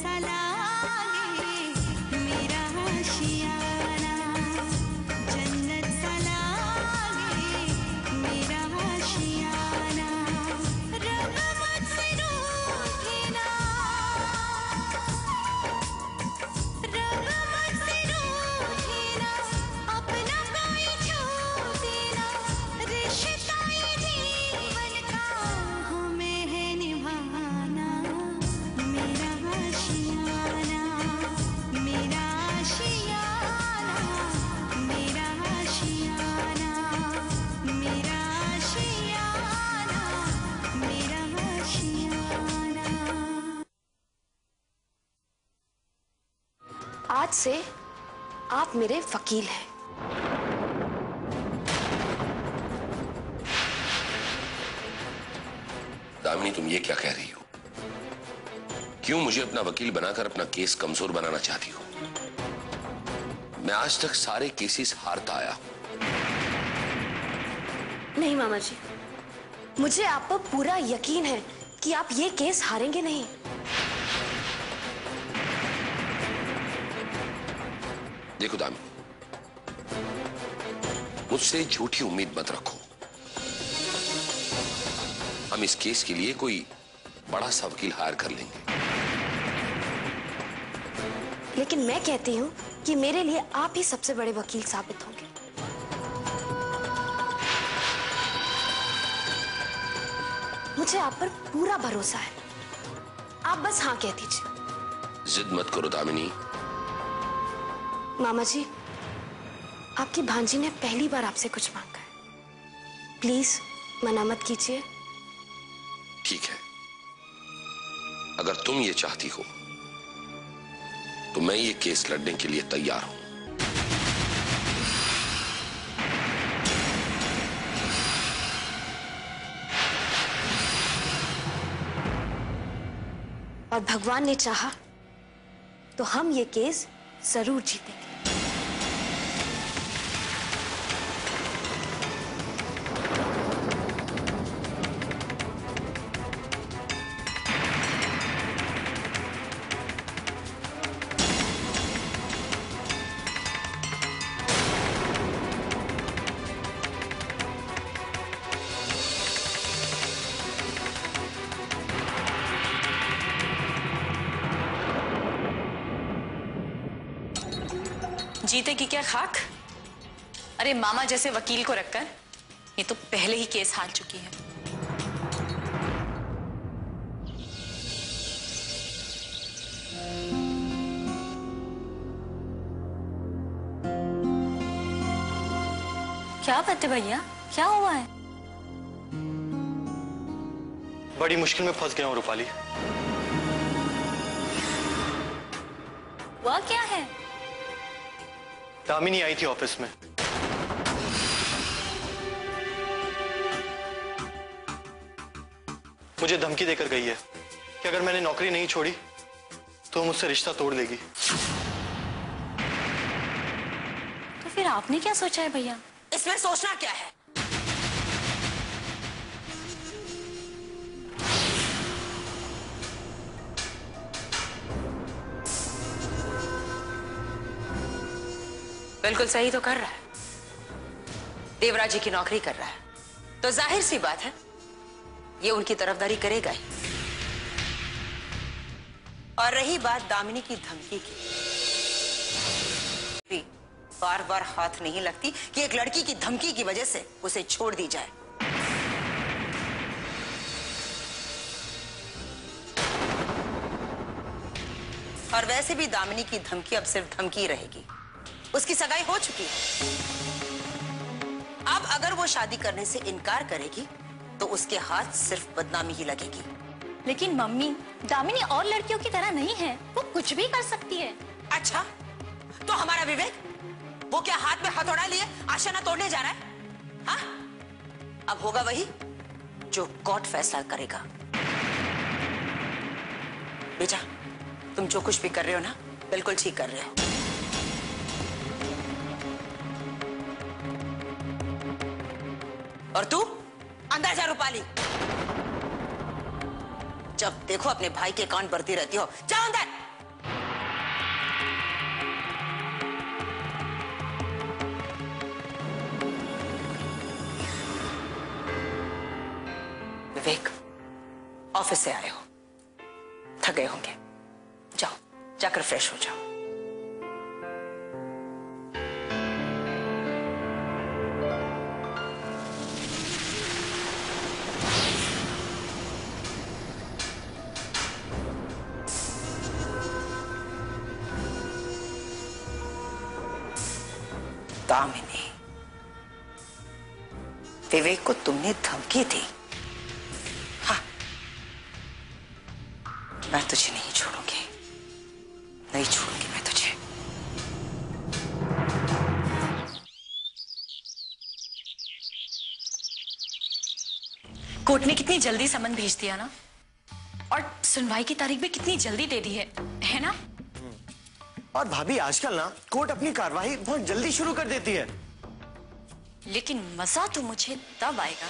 सा लागे मेरा आशियाना, जन्नत सा लागे मेरा आशियाना। रहमत से रूठे ना, रहमत से रूठे ना, अपना कोई छूटे ना, रिश्ता ये जीवन का हमें है निभाना। मेरा आशियाना, मेरा आशियाना, मेरा आशियाना, मेरा आशियाना, मेरा आशियाना। आज से आप मेरे वकील हैं। दामिनी, तुम ये क्या कह रही हो? क्यों मुझे अपना वकील बनाकर अपना केस कमजोर बनाना चाहती हो? मैं आज तक सारे केसेस हारता आया हूं। नहीं मामा जी, मुझे आप पर पूरा यकीन है कि आप ये केस हारेंगे नहीं। देखो दामिनी, मुझसे झूठी उम्मीद मत रखो। हम इस केस के लिए कोई बड़ा सा वकील हायर कर लेंगे। लेकिन मैं कहती हूँ कि मेरे लिए आप ही सबसे बड़े वकील साबित होंगे। मुझे आप पर पूरा भरोसा है, आप बस हाँ कह दीजिए। जिद मत करो दामिनी। मामा जी, आपकी भांजी ने पहली बार आपसे कुछ मांगा है, प्लीज मना मत कीजिए। ठीक है, अगर तुम ये चाहती हो तो मैं ये केस लड़ने के लिए तैयार हूं। और भगवान ने चाहा तो हम ये केस जरूर जीतेंगे। जीतेगी क्या खाक? अरे मामा जैसे वकील को रखकर ये तो पहले ही केस हार चुकी है। क्या बात है भैया, क्या हुआ है? बड़ी मुश्किल में फंस गया हूं रूपाली। वह क्या है? दामिनी आई थी ऑफिस में। मुझे धमकी देकर गई है कि अगर मैंने नौकरी नहीं छोड़ी तो मुझसे रिश्ता तोड़ देगी। तो फिर आपने क्या सोचा है भैया? इसमें सोचना क्या है? बिल्कुल सही तो कर रहा है। देवराज जी की नौकरी कर रहा है तो जाहिर सी बात है ये उनकी तरफदारी करेगा ही। और रही बात दामिनी की धमकी की, बार बार हाथ नहीं लगती कि एक लड़की की धमकी की वजह से उसे छोड़ दी जाए। और वैसे भी दामिनी की धमकी अब सिर्फ धमकी रहेगी, उसकी सगाई हो चुकी है। अब अगर वो शादी करने से इनकार करेगी तो उसके हाथ सिर्फ बदनामी ही लगेगी। लेकिन मम्मी, दामिनी और लड़कियों की तरह नहीं है, वो कुछ भी कर सकती है। अच्छा, तो हमारा विवेक, वो क्या हाथ में हथौड़ा लिए आशाना तोड़ने जा रहा है? हाँ? अब होगा वही जो कोर्ट फैसला करेगा। बेटा, तुम जो कुछ भी कर रहे हो ना, बिल्कुल ठीक कर रहे हो। और तू अंदर जा रूपाली। जब देखो अपने भाई के कान भरती रहती हो। जाओ अंदर। विवेक, ऑफिस से आए हो, थक गए होंगे, जाओ जाकर फ्रेश हो जाओ। दामिनी, विवेक को तुमने धमकी दी। हाँ, मैं तुझे नहीं छोड़ूंगी, नहीं छोड़ूंगी मैं तुझे। कोर्ट ने कितनी जल्दी समन भेज दिया ना, और सुनवाई की तारीख भी कितनी जल्दी दे दी है ना? और भाभी आजकल ना कोर्ट अपनी कार्रवाई बहुत जल्दी शुरू कर देती है। लेकिन मजा तो मुझे तब आएगा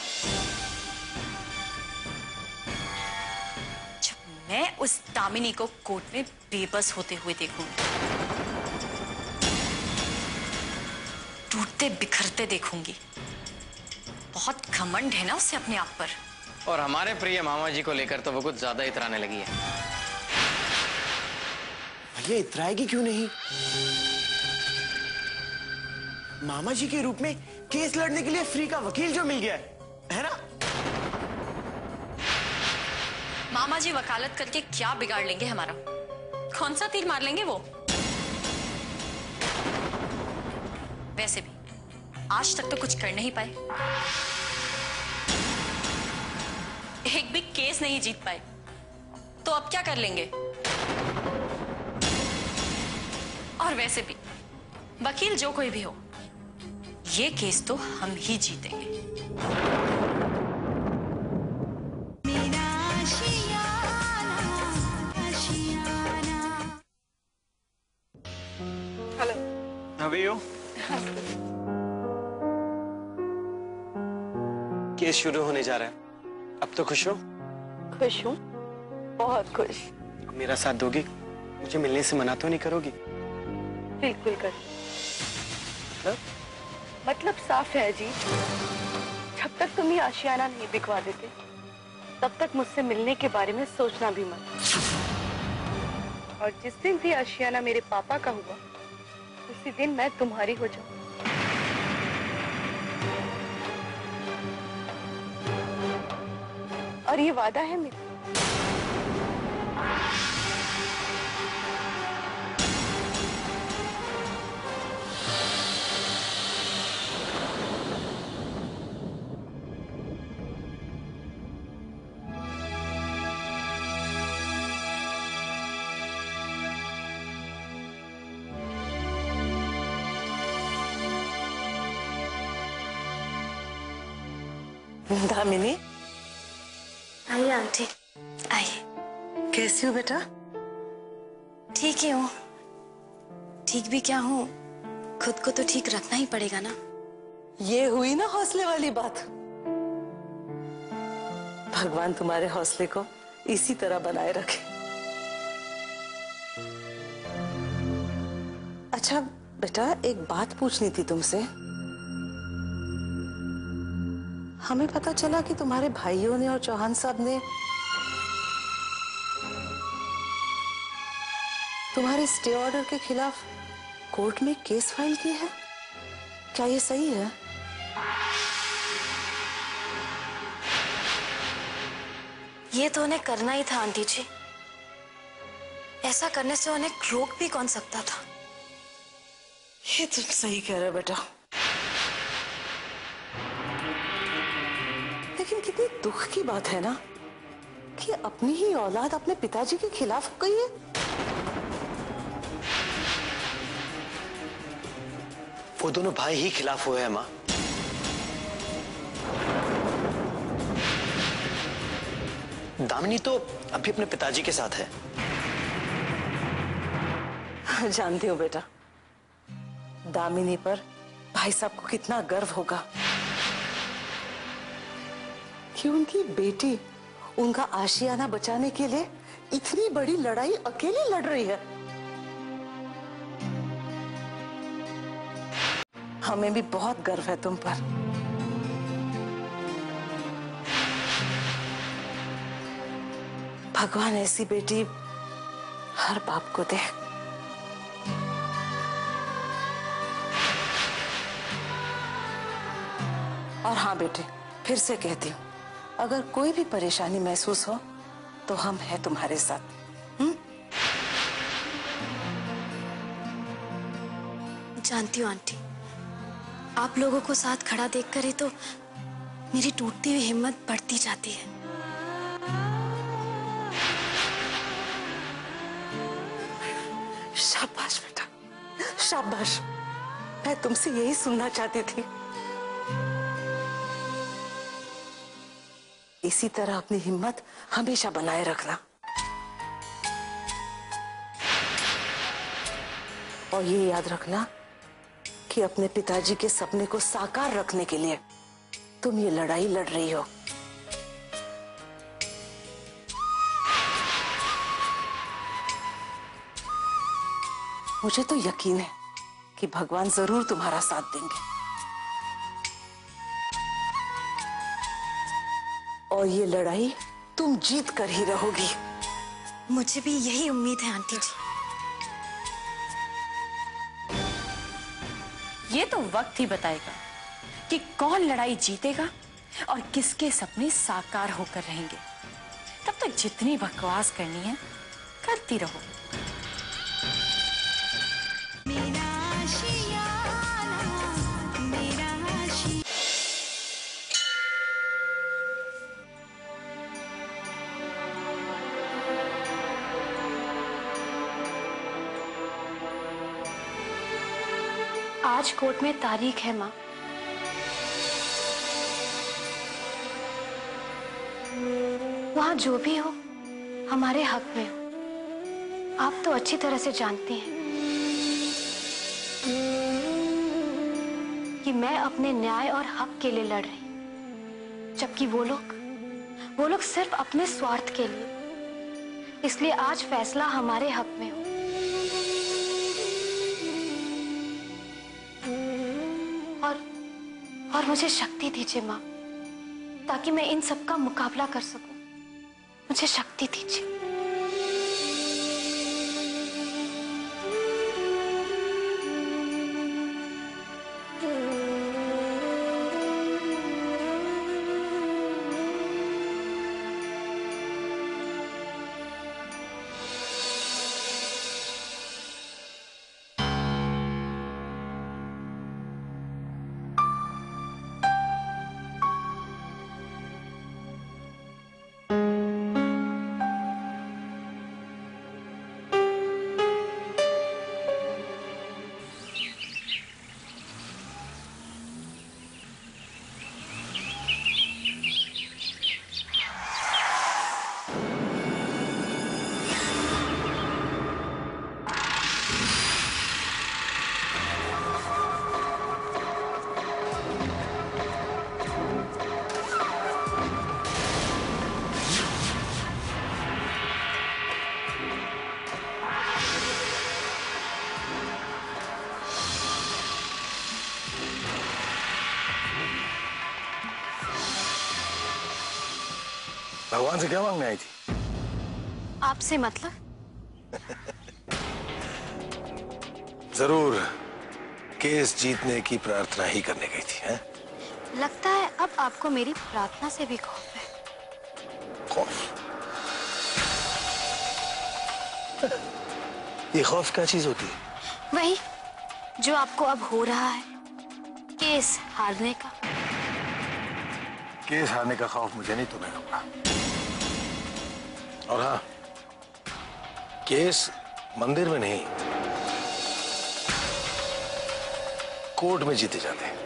जब मैं उस दामिनी को कोर्ट में बेबस होते हुए देखूंगी, टूटते बिखरते देखूंगी। बहुत घमंड है ना उसे अपने आप पर। और हमारे प्रिय मामा जी को लेकर तो वो कुछ ज्यादा इतराने लगी है। भैया इतराएगी क्यों नहीं? मामा जी के रूप में केस लड़ने के लिए फ्री का वकील जो मिल गया है ना? मामा जी वकालत करके क्या बिगाड़ लेंगे हमारा? कौन सा तीर मार लेंगे वो? वैसे भी आज तक तो कुछ कर नहीं पाए, एक भी केस नहीं जीत पाए, तो अब क्या कर लेंगे? और वैसे भी वकील जो कोई भी हो, ये केस तो हम ही जीतेंगे। मेरा आशियाना, आशियाना। Hello. How are you? Case शुरू होने जा रहा है, अब तो खुश हो? खुश हूँ, बहुत खुश। मेरा साथ दोगी? मुझे मिलने से मना तो नहीं करोगी? बिल्कुल कर। मतलब साफ है जी, जब तक तुम ये आशियाना नहीं बिकवा देते तब तक मुझसे मिलने के बारे में सोचना भी मत। और जिस दिन भी आशियाना मेरे पापा का हुआ, उसी दिन मैं तुम्हारी हो जाऊं। और ये वादा है मेरा। दामिनी, आइए आंटी। आइए। कैसी हो बेटा? ठीक ही हूँ। ठीक भी क्या हूँ, खुद को तो ठीक रखना ही पड़ेगा ना। ये हुई ना हौसले वाली बात। भगवान तुम्हारे हौसले को इसी तरह बनाए रखे। अच्छा बेटा, एक बात पूछनी थी तुमसे। हमें पता चला कि तुम्हारे भाइयों ने और चौहान साहब ने तुम्हारे स्टे ऑर्डर के खिलाफ कोर्ट में केस फाइल की है। क्या ये सही है? ये तो उन्हें करना ही था आंटी जी। ऐसा करने से उन्हें रोक भी कौन सकता था। ये तुम सही कह रहे हो बेटा, लेकिन कितनी दुख की बात है ना कि अपनी ही औलाद अपने पिताजी के खिलाफ हो गई है। वो दोनों भाई ही खिलाफ हुए हैं माँ। दामिनी तो अभी अपने पिताजी के साथ है। जानती हूँ बेटा, दामिनी पर भाई साहब को कितना गर्व होगा कि उनकी बेटी उनका आशियाना बचाने के लिए इतनी बड़ी लड़ाई अकेली लड़ रही है। हमें भी बहुत गर्व है तुम पर। भगवान ऐसी बेटी हर बाप को दे। और हाँ बेटे, फिर से कहती हूँ, अगर कोई भी परेशानी महसूस हो तो हम हैं तुम्हारे साथ। जानती हूँ आंटी, आप लोगों को साथ खड़ा देखकर ही तो मेरी टूटती हुई हिम्मत बढ़ती जाती है। शाबाश बेटा, शाबाश। मैं तुमसे यही सुनना चाहती थी। इसी तरह अपनी हिम्मत हमेशा बनाए रखना। और ये याद रखना कि अपने पिताजी के सपने को साकार रखने के लिए तुम ये लड़ाई लड़ रही हो। मुझे तो यकीन है कि भगवान जरूर तुम्हारा साथ देंगे और ये लड़ाई तुम जीत कर ही रहोगी। मुझे भी यही उम्मीद है आंटी जी। ये तो वक्त ही बताएगा कि कौन लड़ाई जीतेगा और किसके सपने साकार होकर रहेंगे। तब तक जितनी बकवास करनी है करती रहो। मेरा आशियाना, मेरा आशियाना। आज कोर्ट में तारीख है माँ। वहां जो भी हो हमारे हक में हो। आप तो अच्छी तरह से जानती हैं कि मैं अपने न्याय और हक के लिए लड़ रही हूं, जबकि वो लोग सिर्फ अपने स्वार्थ के लिए। इसलिए आज फैसला हमारे हक में हो। और मुझे शक्ति दीजिए माँ, ताकि मैं इन सब का मुकाबला कर सकूं। मुझे शक्ति दीजिए। भगवान से क्या मांगने आई थी? आपसे मतलब? जरूर केस जीतने की प्रार्थना ही करने गई थी, हैं? लगता है अब आपको मेरी प्रार्थना से भी खौफ है। खौफ? ये खौफ क्या चीज होती है? वही जो आपको अब हो रहा है, केस हारने का। केस हारने का खौफ मुझे नहीं, तुम्हें होगा। और हाँ, केस मंदिर में नहीं, कोर्ट में जीते जाते हैं।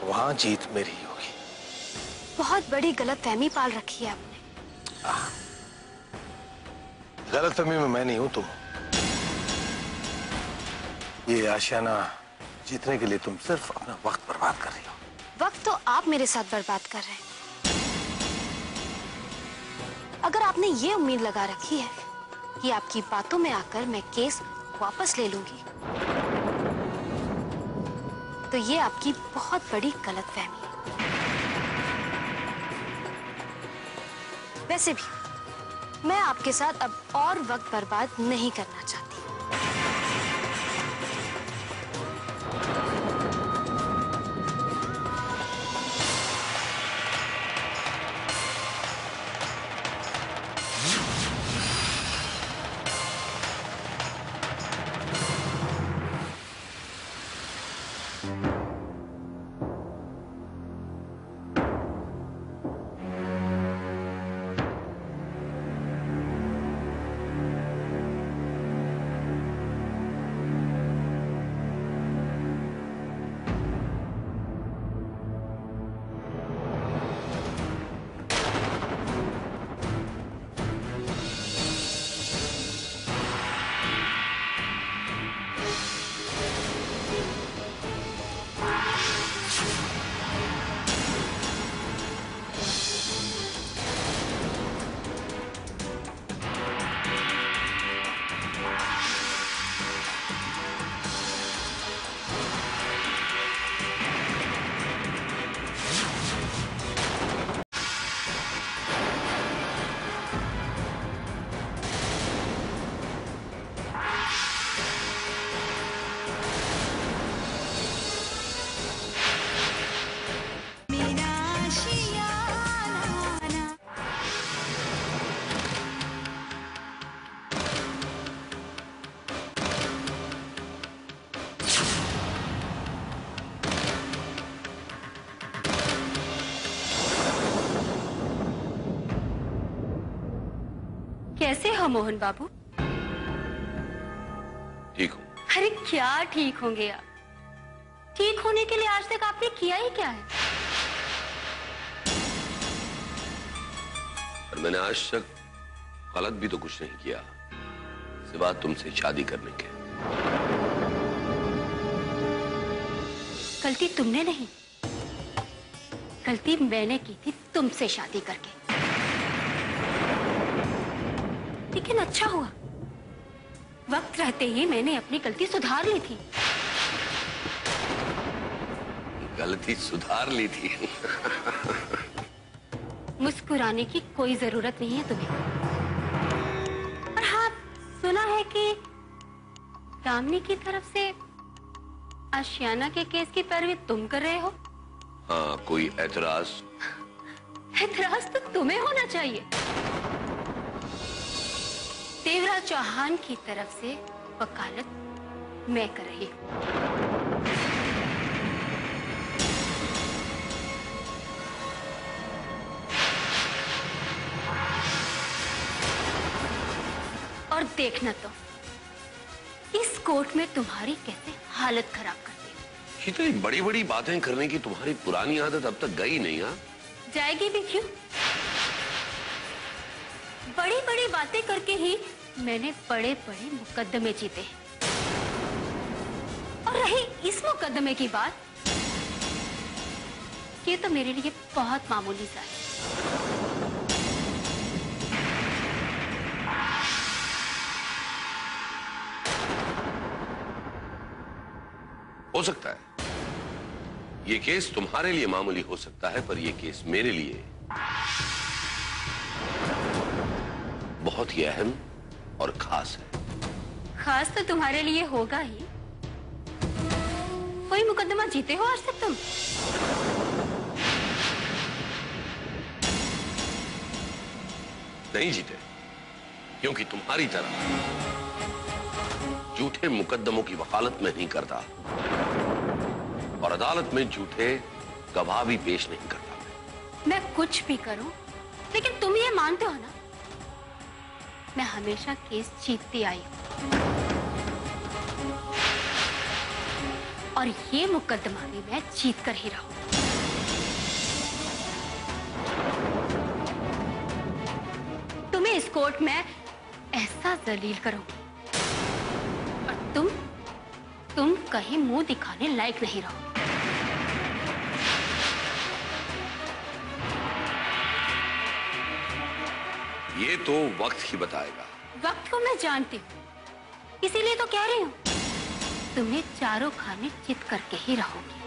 वहां जीत मेरी ही होगी। बहुत बड़ी गलतफहमी पाल रखी है आपने। गलतफहमी में मैं नहीं हूं, तुम। ये आशियाना जीतने के लिए तुम सिर्फ अपना वक्त बर्बाद कर रही हो। वक्त तो आप मेरे साथ बर्बाद कर रहे हैं। अगर आपने ये उम्मीद लगा रखी है कि आपकी बातों में आकर मैं केस वापस ले लूंगी, तो ये आपकी बहुत बड़ी गलतफहमी है। वैसे भी मैं आपके साथ अब और वक्त बर्बाद नहीं करना चाहती। मेरा आशियाना कैसे हो मोहन बाबू? ठीक हूँ। अरे क्या ठीक होंगे आप? ठीक होने के लिए आज तक आपने किया ही क्या है? और मैंने आज तक गलत भी तो कुछ नहीं किया, सिवा तुमसे शादी करने के। गलती तुमने नहीं, गलती मैंने की थी तुमसे शादी करके। लेकिन अच्छा हुआ, वक्त रहते ही मैंने अपनी गलती सुधार ली थी। गलती सुधार ली थी? मुस्कुराने की कोई जरूरत नहीं है तुम्हें। और हाँ, सुना है कि दामिनी की तरफ से आशियाना के केस की पैरवी तुम कर रहे हो। हाँ, कोई एतराज? एतराज तो तुम्हें होना चाहिए। देवराज चौहान की तरफ से वकालत मैं कर रही हूँ। और देखना तो इस कोर्ट में तुम्हारी कैसे हालत खराब करती हूँ। इतनी बड़ी बड़ी बातें करने की तुम्हारी पुरानी आदत अब तक गई नहीं। हाँ, जाएगी भी क्यों? बड़ी बड़ी बातें करके ही मैंने बड़े बड़े मुकदमे जीते हैं। और रही इस मुकदमे की बात, ये तो मेरे लिए बहुत मामूली सा है। हो सकता है ये केस तुम्हारे लिए मामूली हो सकता है, पर ये केस मेरे लिए बहुत ही अहम और खास है। खास तो तुम्हारे लिए होगा ही। कोई मुकदमा जीते हो आज तक तुम? नहीं जीते, क्योंकि तुम्हारी तरह झूठे मुकदमों की वकालत में नहीं करता और अदालत में झूठे गवाह भी पेश नहीं करता। मैं कुछ भी करूं, लेकिन तुम ये मानते हो ना, मैं हमेशा केस जीतती आई हूं। और ये मुकदमा भी मैं जीत कर ही रहूं। तुम्हें इस कोर्ट में ऐसा जलील करूंगी और तुम कहीं मुंह दिखाने लायक नहीं रहो। ये तो वक्त ही बताएगा। वक्त को मैं जानती हूँ, इसीलिए तो कह रही हूँ, तुम्हें चारों खाने चित करके ही रहोगी।